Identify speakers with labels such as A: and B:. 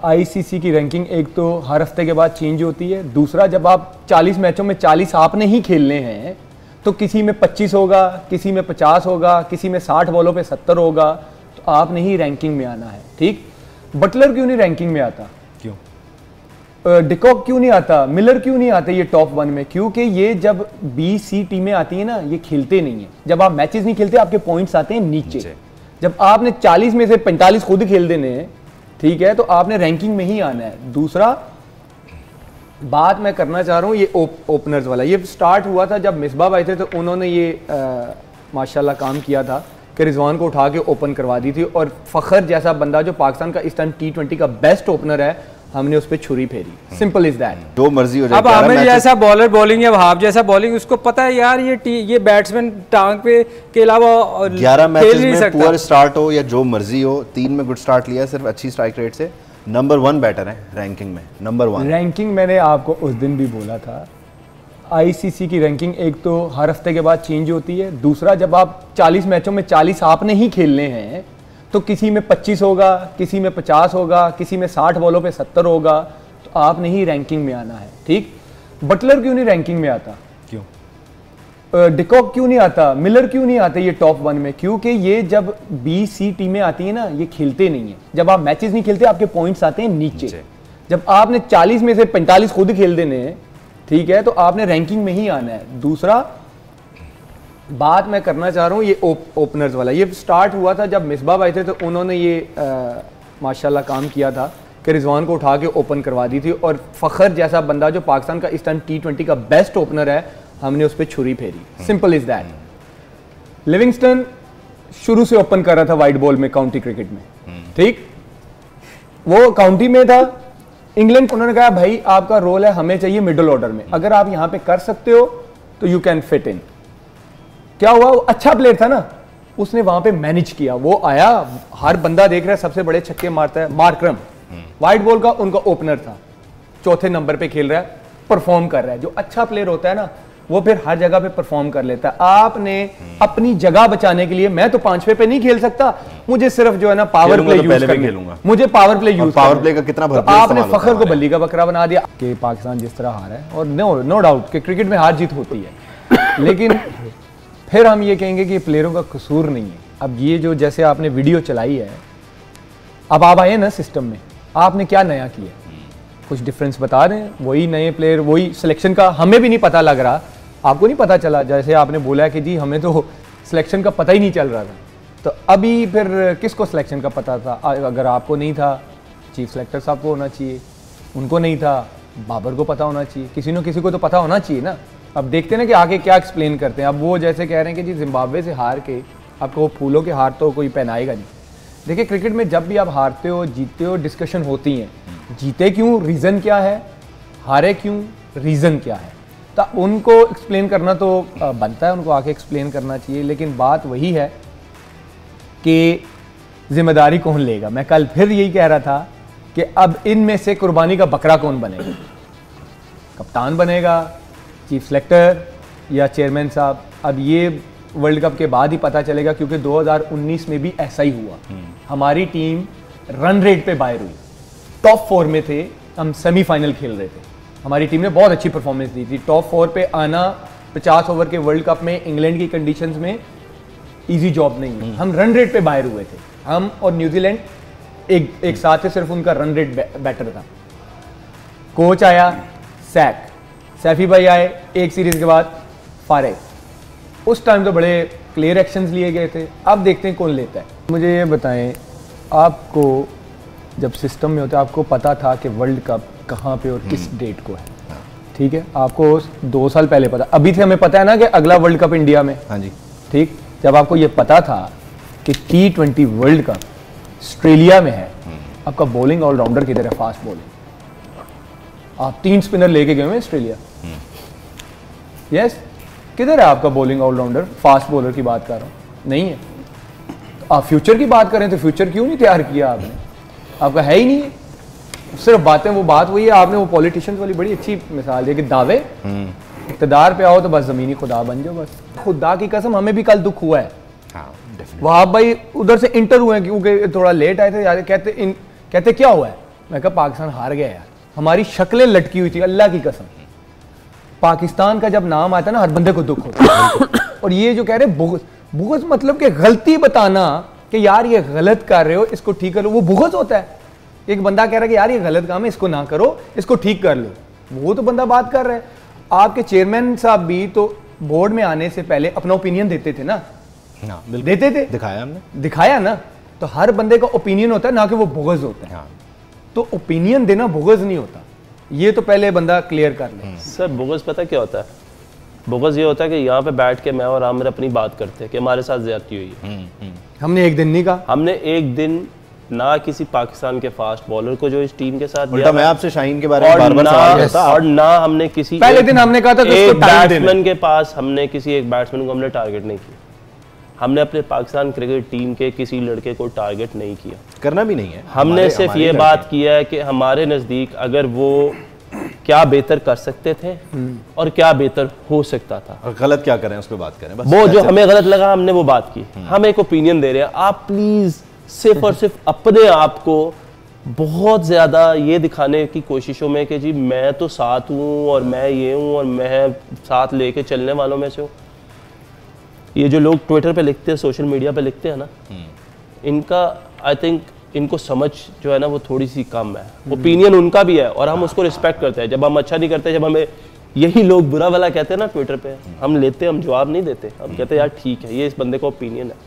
A: ICC की ranking एक तो हर हफ्ते के बाद चेंज होती है, दूसरा जब आप 40 मैचों में 40 आपने ही खेलने हैं तो किसी में 25 होगा, किसी में 50 होगा, किसी में 60 बॉलों पे 70 होगा, तो आपने ही रैंकिंग में आना है। ठीक, बटलर क्यों नहीं रैंकिंग में आता?
B: क्यों?
A: डिकॉक क्यों नहीं आता? मिलर क्यों नहीं आते ये टॉप 1 में? क्योंकि ये जब बी-सी टीमें आती है ना, ये खेलते नहीं है। जब आप मैचेस नहीं खेलते आपके पॉइंट्स आते हैं नीचे। जब आपने 40 में से 45 खुद खेल देने हैं, ठीक है, तो आपने रैंकिंग में ही आना है। दूसरा बात मैं करना चाह रहा हूँ ये ओपनर्स वाला। ये स्टार्ट हुआ था जब मिसबाह भाई थे, तो उन्होंने ये माशाल्लाह काम किया था कि रिजवान को उठा के ओपन करवा दी थी, और फखर जैसा बंदा जो पाकिस्तान का इस टाइम T20 का बेस्ट ओपनर है, हमने उस पर छुरी फेरी। Simple is that.
C: जो मर्जी हो जाए।
B: अब आमिर जैसा बॉलर बॉलिंग या वहाब जैसा बॉलिंग, उसको पता है यार ये बैट्समैन टांग पे के अलावा
C: 11 मैचेस में पुअर स्टार्ट हो या जो मर्जी हो, 3 में गुड स्टार्ट लिया सिर्फ अच्छी स्ट्राइक रेट से, नंबर 1 बैटर है रैंकिंग में, नंबर 1
A: रैंकिंग। मैंने आपको उस दिन भी बोला था, आईसीसी की रैंकिंग एक तो हर हफ्ते के बाद चेंज होती है, दूसरा जब आप 40 मैचों में 40 आपने ही खेलने हैं तो किसी में 25 होगा, किसी में 50 होगा, किसी में 60 बॉलों पे 70 होगा, तो आपने ही रैंकिंग में आना है। ठीक, बटलर क्यों नहीं रैंकिंग में आता?
B: क्यों?
A: डिकॉक क्यों नहीं आता? मिलर क्यों नहीं आते ये टॉप 1 में? क्योंकि ये जब बी-सी टीमें आती है ना, ये खेलते नहीं है। जब आप मैचेस नहीं खेलते आपके पॉइंट्स आते हैं नीचे। जब आपने 40 में से 45 खुद खेल देने हैं, ठीक है, तो आपने रैंकिंग में ही आना है। दूसरा बात मैं करना चाह रहा हूँ ये ओपनर्स वाला। ये स्टार्ट हुआ था जब मिसबाह भाई थे, तो उन्होंने ये माशाल्लाह काम किया था कि रिजवान को उठा के ओपन करवा दी थी, और फखर जैसा बंदा जो पाकिस्तान का इस टाइम T20 का बेस्ट ओपनर है, हमने उस पर छुरी फेरी। Simple is that. लिविंगस्टन शुरू से ओपन कर रहा था वाइट बॉल में काउंटी क्रिकेट में, ठीक, वो काउंटी में था। इंग्लैंड को उन्होंने कहा भाई आपका रोल है, हमें चाहिए मिडिल ऑर्डर में, अगर आप यहां पे कर सकते हो तो यू कैन फिट इन। क्या हुआ? वो अच्छा प्लेयर था ना, उसने वहां पे मैनेज किया। वो आया, हर बंदा देख रहा है सबसे बड़े छक्के मारता है, मार्करम व्हाइट बॉल का उनका ओपनर था, चौथे नंबर पे खेल रहा है, परफॉर्म कर रहा है। जो अच्छा प्लेयर होता है ना, वो फिर हर जगह पे परफॉर्म कर लेता है। आपने अपनी जगह बचाने के लिए, मैं तो 5वें पे नहीं खेल सकता, मुझे सिर्फ जो है ना पावर प्ले यूज करना, मुझे power play use,
C: power play का कितना
A: तो आपने फखर को बल्ली का बकरा बना दिया कि पाकिस्तान जिस तरह हारा है, और नो डाउट कि क्रिकेट में हार जीत होती है, लेकिन फिर हम ये कहेंगे कि प्लेयरों का कसूर नहीं है। अब ये जो जैसे आपने वीडियो चलाई है, अब आप आए ना सिस्टम में, आपने क्या नया किया? कुछ डिफरेंस बता रहे हैं, वही नए प्लेयर, वही सिलेक्शन का हमें भी नहीं पता लग रहा, आपको नहीं पता चला, जैसे आपने बोला कि जी हमें तो सिलेक्शन का पता ही नहीं चल रहा था। तो अभी फिर किसको सिलेक्शन का पता था? अगर आपको नहीं था, चीफ सेलेक्टर साहब को होना चाहिए, उनको नहीं था, बाबर को पता होना चाहिए, किसी न किसी को तो पता होना चाहिए ना। अब देखते हैं ना कि आगे क्या एक्सप्लेन करते हैं। अब वो जैसे कह रहे हैं कि जी जिम्बाब्वे से हार के आपको वो फूलों के हार तो कोई पहनाएगा नहीं। देखिए क्रिकेट में जब भी आप हारते हो जीतते हो, डिस्कशन होती हैं, जीते क्यों, रीज़न क्या है, हारे क्यों, रीज़न क्या है, तो उनको एक्सप्लेन करना तो बनता है, उनको आके एक्सप्लेन करना चाहिए। लेकिन बात वही है कि जिम्मेदारी कौन लेगा। मैं कल फिर यही कह रहा था कि अब इनमें से कुर्बानी का बकरा कौन बनेगा? कप्तान बनेगा, चीफ सेलेक्टर या चेयरमैन साहब? अब ये वर्ल्ड कप के बाद ही पता चलेगा, क्योंकि 2019 में भी ऐसा ही हुआ। हमारी टीम रन रेट पे बाहर हुई, टॉप 4 में थे, हम सेमीफाइनल खेल रहे थे, हमारी टीम ने बहुत अच्छी परफॉर्मेंस दी थी। टॉप 4 पे आना 50 ओवर के वर्ल्ड कप में इंग्लैंड की कंडीशंस में इजी जॉब नहीं है। हम रन रेट पे बाहर हुए थे, हम और न्यूजीलैंड एक साथ थे, सिर्फ उनका रन रेट बेटर था। कोच आया सैक, सैफी भाई आए, एक सीरीज के बाद फारे। उस टाइम तो बड़े क्लियर एक्शंस लिए गए थे। अब देखते हैं कौन लेता है। मुझे ये बताएं, आपको जब सिस्टम में होते आपको पता था कि वर्ल्ड कप कहाँ पे और किस डेट को है, ठीक है, आपको 2 साल पहले पता, अभी से हमें पता है ना कि अगला वर्ल्ड कप इंडिया में,
C: हाँ जी,
A: ठीक, जब आपको ये पता था कि T20 वर्ल्ड कप ऑस्ट्रेलिया में है, आपका बॉलिंग ऑलराउंडर किधर है? फास्ट बॉलिंग, आप 3 स्पिनर लेके गए हैं ऑस्ट्रेलिया, यस, किधर है आपका बॉलिंग ऑलराउंडर? फास्ट बॉलर की बात कर रहा हूँ, नहीं है। तो आप फ्यूचर की बात करें तो फ्यूचर क्यों नहीं तैयार किया आपने? आपका है ही नहीं है, सिर्फ बातें। वो बात वही है, आपने वो पॉलिटिशियंस वाली बड़ी अच्छी मिसाल दी कि दावे, इक़्तिदार पे आओ तो बस ज़मीनी खुदा बन जाओ। बस खुदा की कसम, हमें भी कल दुख हुआ है। वहाब भाई उधर से इंटर हुए हैं, क्योंकि थोड़ा लेट आए थे, कहते क्या हुआ है? मैं कहा पाकिस्तान हार गया यार, हमारी शक्लें लटकी हुई थी अल्लाह की कसम। पाकिस्तान का जब नाम आता है ना हर बंदे को दुख होता है। और ये जो कह रहे बुग़्ज़, बुग़्ज़ मतलब कि गलती बताना कि यार ये गलत कर रहे हो इसको ठीक कर लो, वो बुग़्ज़ होता है। एक बंदा कह रहा है कि यार ये गलत काम है इसको ना करो इसको ठीक कर लो, वो तो बंदा बात कर रहा है। आपके चेयरमैन साहब भी तो बोर्ड में आने से पहले अपना ओपिनियन देते थे ना, देते थे,
C: दिखाया हमने,
A: दिखाया ना। तो हर बंदे का ओपिनियन होता है ना कि वो बुग़्ज़ होता है। तो ओपिनियन देना बुग़्ज़ नहीं होता, ये तो पहले बंदा क्लियर कर ले।
D: सर बुग़्ज़ पता क्या होता है? बुग़्ज़ ये होता है कि यहाँ पे बैठ के मैं और आमिर अपनी बात करते हैं कि हमारे साथ ज़्यादती हुई है। हमने एक दिन नहीं कहा, हमने एक दिन ना किसी पाकिस्तान के फास्ट बॉलर को जो इस टीम के साथ दिया,
C: मैं आपसे शाहीन के बारे में बार-बार सवाल करता,
D: और ना हमने किसी
A: पहले दिन हमने कहा था कि
D: एक बैट्समैन के पास हमने किसी एक बैट्समैन को हमने टारगेट नहीं किया। हमने अपने पाकिस्तान क्रिकेट टीम के किसी लड़के को टारगेट नहीं किया,
C: करना भी नहीं है।
D: हमने सिर्फ ये बात किया है कि हमारे नज़दीक अगर वो क्या बेहतर कर सकते थे और क्या बेहतर हो सकता था,
C: और गलत क्या करें उस पर बात करें, बस
D: वो जो हमें गलत लगा हमने वो बात की। हम एक ओपिनियन दे रहे हैं, आप प्लीज सिर्फ और सिर्फ अपने आप को बहुत ज़्यादा ये दिखाने की कोशिशों में कि जी मैं तो साथ हूँ और मैं ये हूँ और मैं साथ लेके चलने वालों में से हूँ। ये जो लोग ट्विटर पे लिखते हैं, सोशल मीडिया पे लिखते हैं ना, इनका आई थिंक इनको समझ जो है ना वो थोड़ी सी कम है। ओपिनियन उनका भी है और हम उसको रिस्पेक्ट करते हैं। जब हम अच्छा नहीं करते, जब हमें यही लोग बुरा वाला कहते हैं ना ट्विटर पे, हम लेते, हम जवाब नहीं देते, हम कहते हैं यार ठीक है ये इस बंदे का ओपिनियन है।